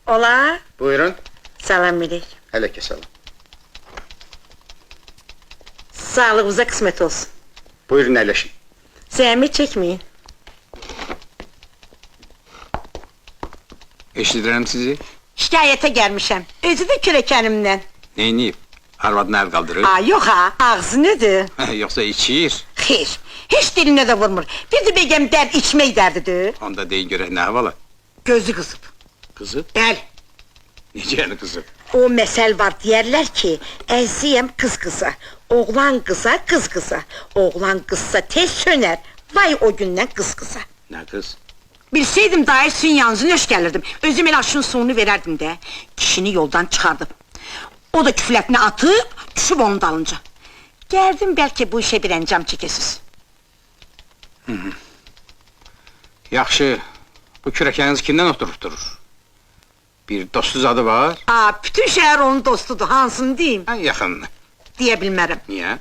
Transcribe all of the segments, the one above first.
Ola, Buyurun. salam verək. Hele keselim. Sağlığınıza qismət olsun. Buyurun əyləşin. Zəhmət çəkməyin. Eşidirəm sizi. Şikayətə gəlmişəm. Özü də kürəkənimdən. Neyniyib? Arvadını əl qaldırır. Yox ha, ağzı nədir? Yoxsa içir. Xeyr, heç dilinə də vurmur. Bir də bəgəm dərd içmək dərdidir. Onda deyin görək nə havalı? Gözü qızıb. Qızı? Bəli, Necə yəni qızı? o məsəl var, deyərlər ki, əziyəm qız qıza, oğlan qıza, qız qıza. Oğlan qızsa tez sönər, vay o gündən qız qıza. Nə qız? Bilseydim daha sizin yanınızı nöş gəlirdim. Özüm elə aşın sonunu verərdim də. Kişini yoldan çıxardım. O da küflətini atıb, düşüb onun dalınca. Gəldim bəlkə bu işə bir əncam çəkəsiz. Yaxşı, bu kürəkəniz kimdən oturub durur? Bir dostuz adı var, Bütün şəhər onun dostudur, hansını deyim? ən yaxınını. Deyə bilmərəm. Niyə?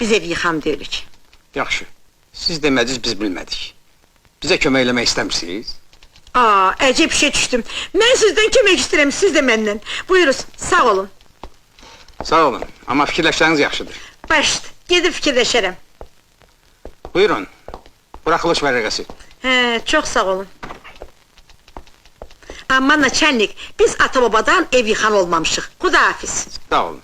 Biz ev yıxam deyilik. Yaxşı, siz demədiniz biz bilmədik. Bizə kömək eləmək istəmirsiniz? Əcəb işə düşdüm. Mən sizdən kömək istəyirəm, siz də məndən. Buyuruz, sağ olun. Sağ olun, amma fikirləşsəniz yaxşıdır. Başdı, gedib fikirləşərəm. Buyurun, buraxılış vərəqəsi. Çox sağ olun. Amma naçəlnik, biz ata-babadan ev yıxan olmamışıq. Xudahafiz. Sağ olun.